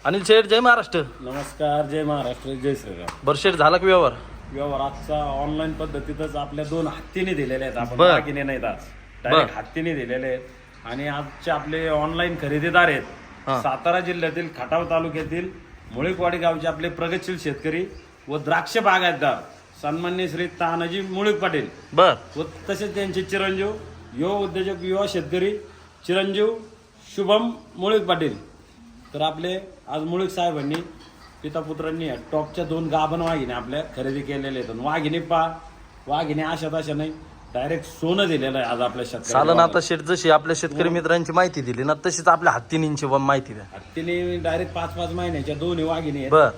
अनिल शेठ, जय महाराष्ट्र. नमस्कार, जय महाराष्ट्र, जय श्रीराम. बरं शेठ, झाला का व्यवहार? व्यवहार आजचा ऑनलाईन पद्धतीतच आपल्या 2 हत्तीने दिलेले आहेत. आपण बर. दागिने नाहीत, आज डायरेक्ट हत्तीने दिलेले आहेत. आणि आजचे आपले ऑनलाईन खरेदीदार आहेत हा. सातारा जिल्ह्यातील खटाव तालुक्यातील मुळीकवाडी गावचे आपले प्रगतशील शेतकरी व द्राक्ष बागायतदार सन्माननीय श्री तानाजी मुळीक पाटील बर. व तसेच त्यांचे चिरंजीव युवा उद्योजक, युवा शेतकरी चिरंजीव शुभम मुळीक पाटील. तर आपले आज मुळीक साहेबांनी पिता पुत्रांनी टॉपच्या 2 गाभण वाघिणी आपल्या खरेदी केलेले आहेत. वाघिणी वाघिणी अशा तशा नाही, डायरेक्ट सोनं दिलेलं आहे आज आपल्या चालन. आता शेतकऱ्यांना. शेठ, जशी आपल्या शेतकरी मित्रांची माहिती दिली ना, तशीच आपल्या हत्तीनींची माहिती द्या. हत्तीने डायरेक्ट 5-5 महिन्याच्या 2 वाघिणी आहेत. बर.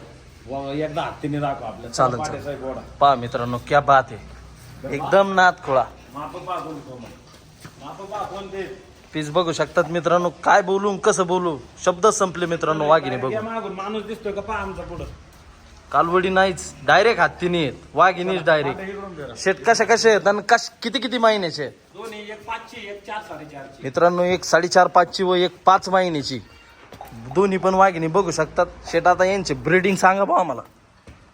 एकदा हत्तीने दाखव आपल्या चालेल, पाटे साहेब गोडा. पहा मित्रांनो, क्या बात आहे, एकदम नाद खोळा माप पहा कोणते पीस बघू शकतात मित्रांनो. काय बोलू कसं बोलू, शब्द संपले मित्रांनो. वाघिणी बघू, मागून माणूस दिसतोय का? पहा आमचा पुढं कालवडी नाहीच, डायरेक्ट हत्तीने आहेत, वाघिणीच डायरेक्ट. शेठ कशा आहेत आणि किती महिन्याचे आहेत? दोन्ही, एक 5ची, एक 4-4.5ची. मित्रांनो, एक 4.5-5ची व एक 5 महिन्याची, दोन्ही पण वाघिणी बघू शकतात. शेठ, आता यांची ब्रीडिंग सांगा बा आम्हाला.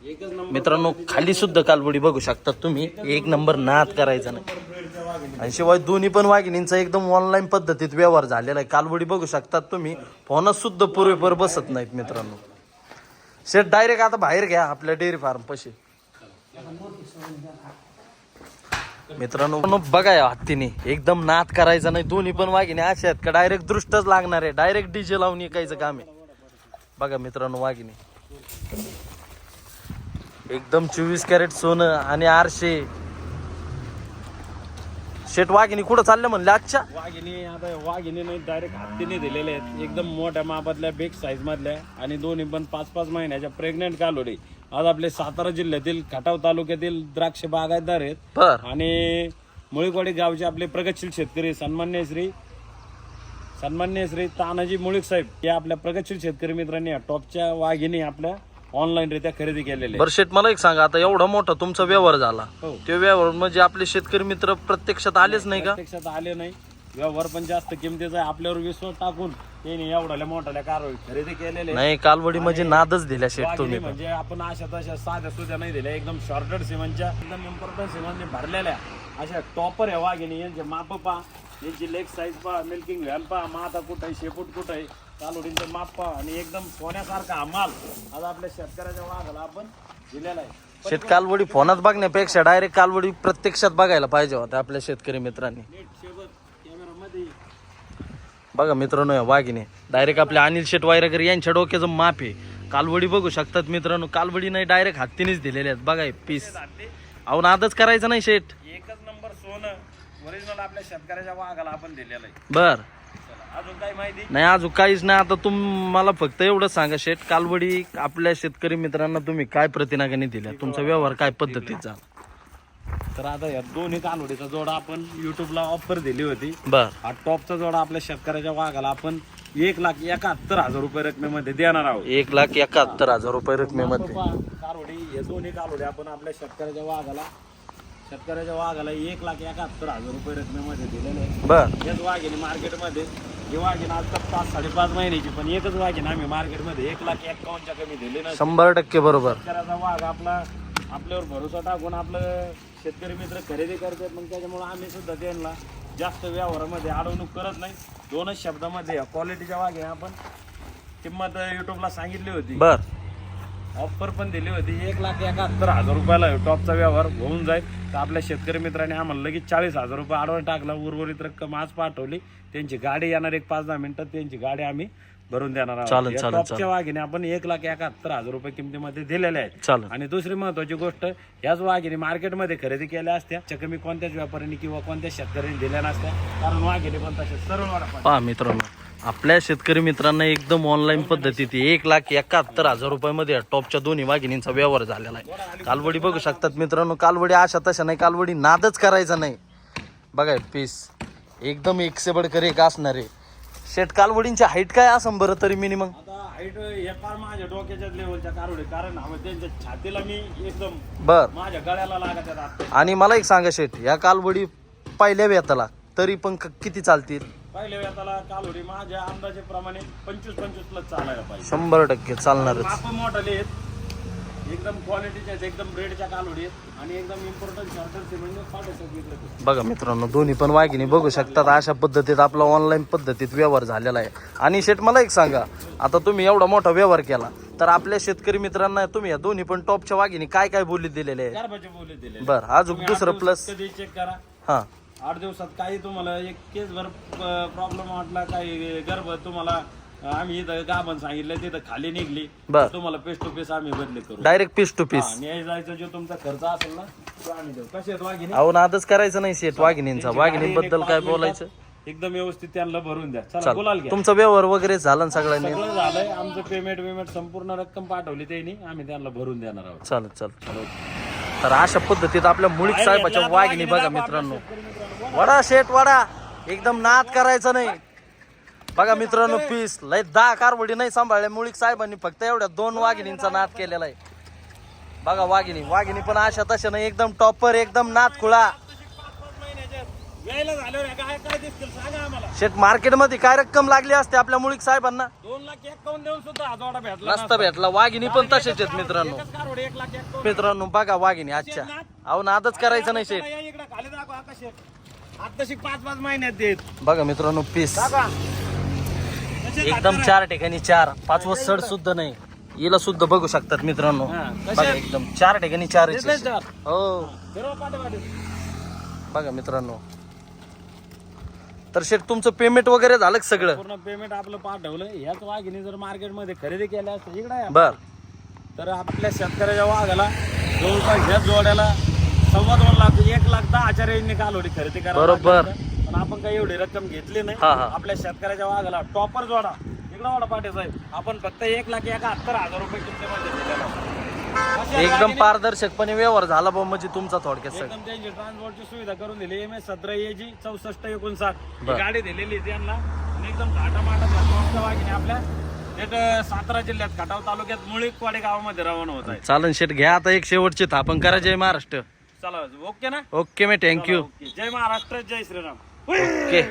एकच नंबर मित्रांनो, खाली सुद्धा कालवडी बघू शकतात तुम्ही. एक नंबर नाद करायचा नाही. ब्रीडच्या वाघिणी. आणि शिवाय दोन्ही पण वाघिणींचा एकदम ऑनलाईन पद्धतीत व्यवहार झालेला आहे. कालवडी बघू शकतात तुम्ही, फोनात सुद्धा पुरेपूर बसत नाहीत मित्रांनो. शेठ, डायरेक्ट आता बाहेर घ्या आपल्या डेअरी फार्म पशी. मित्रांनो बघा, या हत्तीने एकदम नाद करायचा नाही. दोन्ही पण वाघिणी अशा आहेत का डायरेक्ट दृष्टच लागणार आहे, डायरेक्ट डीजे लावून ऐकायचं काम आहे. बघा मित्रांनो, वाघिणी एकदम 24 कॅरेट सोनं आणि आरशे. शेठ, वाघिणी कुठं चालल्या म्हणले आजच्या? वाघिणी आता वाघिणी नाही, डायरेक्ट हत्तीने दिलेले आहेत. एकदम मोठ्या मापातल्या, बिग साईज मधल्या आणि दोन्ही पण 5-5 महिन्याच्या प्रेग्नेंट कालोडी. आज आपले सातारा जिल्ह्यातील खटाव तालुक्यातील द्राक्ष बागायतदार आहेत. बर. आणि मुळीकवाडी गावचे आपले प्रगतशील शेतकरी सन्माननीय श्री तानाजी मुळीक साहेब या आपल्या प्रगतशील शेतकरी मित्रांनी टॉपच्या वाघिणी आपल्या ऑनलाईन रित्या खरेदी केलेले. बरं शेठ, मला एक सांगा, आता एवढा मोठा तुमचा व्यवहार झाला, हो. ते व्यवहार म्हणजे आपले शेतकरी मित्र प्रत्यक्षात आलेच नाही का? प्रत्यक्षात आले नाही. व्यवहार पण जास्त किमतीचा आहे. आपल्यावर विश्वास टाकून त्यांनी एवढ्या मोठ्या कारवाई खरेदी केलेले. नाही, कालवडी म्हणजे नादच दिल्या शेठ वाघिणी तुम्ही. म्हणजे आपण अशा तशा साध्या सुद्धा नाही दिल्या, एकदम शॉर्टेड सिमेंटच्या, एकदम इम्पॉर्टंट सिमेंटने भरलेल्या अशा टॉपर आहे वाघिणी. यांचे माप पहा, यांची लेग साईज पहा, मिल्किंग व्हॅल पहा, माता कुठं आहे, शेपूट कुठं आहे, कालोडींचं माप पहा आणि एकदम सोन्यासारखा माल आज आपल्या शेतकऱ्याच्या वाघाला आपण दिलेला आहे. शेठ, कालवडी फोनात बघण्यापेक्षा डायरेक्ट कालवडी प्रत्यक्षात बघायला पाहिजे होत्या आपल्या शेतकरी मित्रांनी. नीट शेवट कॅमेरामध्ये बघा मित्रांनो, या वाघिणी डायरेक्ट आपल्या अनिल शेठ वायरकर यांच्या डोक्याचं माप आहे. कालवडी बघू शकतात मित्रांनो, कालवडी नाही, डायरेक्ट हत्तीनेच दिलेल्या आहेत. बघा हे पीस, अहो नादच करायचं नाही शेठ. एकच नंबर सोनं ओरिजिनल आपल्या शेतकऱ्याच्या वाघाला आपण दिलेलं आहे. बर. चला, अजून काही माहिती? नाही, अजून काहीच नाही. आता मला फक्त एवढं सांगा शेठ, कालवडी आपल्या शेतकरी मित्रांना तुम्ही काय प्रतिनागाने दिल्या, तुमचा व्यवहार काय पद्धतीचा? तर आता या दोन्ही कानवडीचा जोडा आपण युट्यूबला ऑफर दिली होती. बर. हा टॉपचा जोडा आपल्या शेतकऱ्याच्या वाघाला आपण 1,71,000 रुपये रकमेमध्ये देणार आहोत. 1,71,000 रुपये रकमेमध्ये. कालवडी हे दोन्ही कालवडी आपण आपल्या शेतकऱ्याच्या वाघाला 1,71,000 रुपये रकमेमध्ये दिलेले आहे. बर. हेच वाघिणी मार्केटमध्ये ही वाघिणी आता 5-5.5 महिन्याची, पण एकच वाघिणी आम्ही मार्केटमध्ये 1,51,000च्या कमी दिली नाही. 100% बरोबर. शेतकऱ्याचा वाघ आपल्यावर भरोसा टाकून आपलं शेतकरी मित्र खरेदी करतात. मग त्याच्यामुळे आम्ही सुद्धा त्यांना जास्त व्यवहारामध्ये अडवणूक करत नाही. 2च शब्दामध्ये क्वालिटीच्या वाघे आपण किंमत युट्यूबला सांगितली होती. बर. ऑफर पण दिली होती. 1,71,000 रुपयाला टॉपचा व्यवहार होऊन जाईल. तर आपल्या शेतकरी मित्रांनी आम्हाला लगेच 40,000 रुपये ॲडव्हान्स टाकला. उर्वरित रक्कम आज पाठवली. त्यांची गाडी येणार 1-5-10 मिनिटात, त्यांची गाडी आम्ही भरून देणार आहोत. टॉपच्या वाघिणी आपण 1,71,000 रुपये किमतीमध्ये दिलेल्या आहेत. आणि दुसरी महत्वाची गोष्ट, याच वाघिणी मार्केटमध्ये खरेदी केल्या असत्या कमी कोणत्याच व्यापाऱ्यांनी किंवा कोणत्याच शेतकऱ्यांनी दिल्या नसत्या, कारण वाघिणी पण तसे सरळ वाढा. पहा मित्रांनो, आपल्या शेतकरी मित्रांना एकदम ऑनलाईन पद्धतीत 1,71,000 रुपयामध्ये टॉपच्या दोन्ही वाघिणींचा व्यवहार झालेला आहे. कालवडी बघू शकतात मित्रांनो, कालवडी अशा तशा नाही, कालवडी नादच करायचा नाही. बघा पीस एकदम एक से बडकर एक असणार आहे. शेट, कालवडींची हाईट काय असं बरं तरी मिनिमम? आता हाईट हे फार माझ्या डोक्याच्या लेवलच्या कालवडी, कारण त्यांच्या छातीला मी एकदम बर माझ्या गळ्याला लागत आहेत. आणि मला एक सांगा शेट, या कालवडी पहिल्या वेताला तरी पण किती चालतील? पहिल्या वेताला कालोडी माझ्या अंदाजेप्रमाणे 25 प्लस चालायला पाहिजे. 100% चालणारच. माप मोठाले आहेत, एकदम क्वालिटीचे आहेत, एकदम ब्रेडच्या कालोडी आहेत आणि एकदम इम्पॉर्टंट शॉर्टर म्हणजे 5.5 बघा मित्रांनो, दोन्ही पण वाघिणी बघू शकतात. अशा पद्धतीत आपला ऑनलाईन पद्धतीत व्यवहार झालेला आहे. आणि शेट मला एक सांगा, आता तुम्ही एवढा मोठा व्यवहार केला तर आपल्या शेतकरी मित्रांना तुम्ही या दोन्ही पण टॉपच्या वाघिणी काय काय बोली दिलेले आहे? गारबाचे बोली दिले. बरं, अजून दुसरं प्लस कधी चेक करा. हा 8 दिवसात काही तुम्हाला एक केस भर प्रॉब्लेम वाटला, काही गर्भ तुम्हाला आम्ही इथं गाभण सांगितलं तिथं खाली निघली, बर. तुम्हाला पेस टू पेस आम्ही बदली करू. Direct piece to piece. न्याय जायचा जो तुमचा खर्च असेल ना तो आम्ही देऊ. कसे आहेत वाघिणी? अहो नादच करायचं नाही शेट वाघिणींचा. वाघिणींबद्दल काय बोलायचं? एकदम व्यवस्थित त्यांना भरून द्या. चला चाल, बोलाल घ्या. तुमचा व्यवहार वगैरे झाला ना सगळ्यांनी? सगळं झालंय. आमचं पेमेंट संपूर्ण रक्कम पाठवली त्यांनी, आम्ही त्यांना भरून देणार आहोत. चालत तर अशा पद्धतीत आपल्या मुळीक साहेबाच्या वाघिणी बघा मित्रांनो. वडा शेट वडा, एकदम नाद करायचा नाही. बघा मित्रांनो, पीस लय 10 कारवडी नाही सांभाळल्या मुळीक साहेबांनी, फक्त एवढ्या 2 वाघिणींचा नाद केलेला आहे. बघा वाघिणी पण अशा तशा नाही, एकदम टॉपर, एकदम नाद खुळा. यायला झाल्यावर काय काय दिसतील सांगा आम्हाला. शेट मार्केटमध्ये काय रक्कम लागली असते आपल्या मुळीक साहेबांना? 2,51,000 देऊन सुद्धा हा जोडा भेटला नसता भेटला. वाघिणी पण तसेच आहेत मित्रांनो. एकच कारवड 1,51,000. मित्रांनो बघा वाघिणी आजच्या. अहो नादच करायचं नाही शेट. या इकडे खाली दाखवा आकाश. आताशी 5 महिन्यात देत बघा मित्रांनो, पीस दाखवा. एकदम 4 ठिकाणी 4, 5वं सड सुद्धा नाही. हिला सुद्धा बघू शकतात मित्रांनो. हा, कशी बघा आहे? एकदम 4 ठिकाणी 4 दिसलंय तर? हो फिरवा पाठे. बघा मित्रांनो. तर शेट तुमचं पेमेंट वगैरे झालं का सगळं? पूर्ण पेमेंट आपलं पाठवलं. ह्याच वाघिणी जर मार्केटमध्ये खरेदी केल्या असतं इकडे या. बर. तर आपल्या शेतकऱ्याच्या वाघाला जवळपास ह्या जोड्याला 2.25 लाख 1,10,000 यांनी कालोडी खरेदी करा. बरोबर. पण आपण काही एवढी रक्कम घेतली नाही. हा, हा. आपल्या शेतकऱ्याच्या वाघाला टॉपर जोडा इकडे वाडा पाटे साहेब आपण फक्त 1,71,000 रुपये तुमच्यामध्ये दिलेला. एकदम पारदर्शकपणे व्यवहार झाला बा म्हणजे तुमचा थोडक्यात सगळं. एकदम त्यांची ट्रान्सपोर्टची सुविधा करून दिली. MS17 AG 6459 बर. ही गाडी दिलेली त्यांना. आणि एकदम घाटामाटा वाघिणी आपल्या एक सातारा जिल्ह्यात खटाव तालुक्यात मुळीकवाडी गावामध्ये रवाना होत आहे. चालन शेट, घ्या आता एक शेवटची थापण करा. जय महाराष्ट्र. चला ओके ना. ओके मी थँक्यू. ओके. जय महाराष्ट्र, जय श्रीराम. ओके.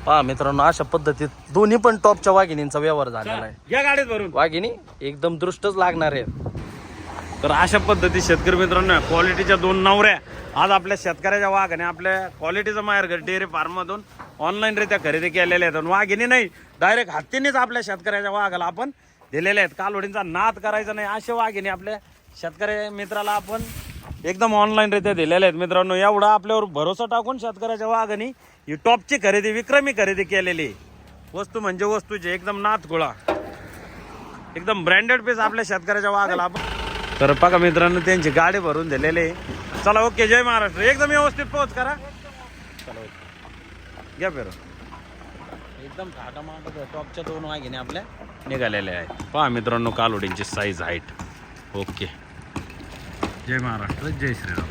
पहा मित्रांनो, अशा पद्धतीत दोन्ही पण टॉपच्या वाघिणींचा व्यवहार झालेला आहे. या गाडीत भरून वाघिणी एकदम दृष्टच लागणार आहेत. तर अशा पद्धती शेतकरी मित्रांनो, क्वालिटीच्या 2 नवऱ्या आज आपल्या शेतकऱ्याच्या वाघाने आपल्या क्वालिटीचं माहेरघर डेअरी फार्ममधून ऑनलाईनरित्या खरेदी केलेल्या आहेत. वाघिणी नाही, डायरेक्ट हत्तीनेच आपल्या शेतकऱ्याच्या वाघाला आपण दिलेले आहेत. कालवडींचा नाद करायचा नाही असे वाघिणी आपल्या शेतकऱ्या मित्राला आपण एकदम ऑनलाईनरित्या दिलेले आहेत. मित्रांनो, एवढा आपल्यावर भरोसा टाकून शेतकऱ्याच्या वाघाने ही टॉपची खरेदी, विक्रमी खरेदी केलेली. वस्तू म्हणजे वस्तूची एकदम नाद गोळा, एकदम ब्रँडेड पीस आपल्या शेतकऱ्याच्या वाघाला आपण. तर बघा मित्रांनो, त्यांची गाडी भरून दिलेली. चला ओके. जय महाराष्ट्र. एकदम व्यवस्थित पोहोच करा. चला घ्या फिर. एकदम थाटामाटा टॉपच्या 2 वाघिणी आपल्या निघालेल्या आहेत. पहा मित्रांनो, कालोडींची साईज, हाईट. ओके. जय महाराष्ट्र, जय श्रीराम.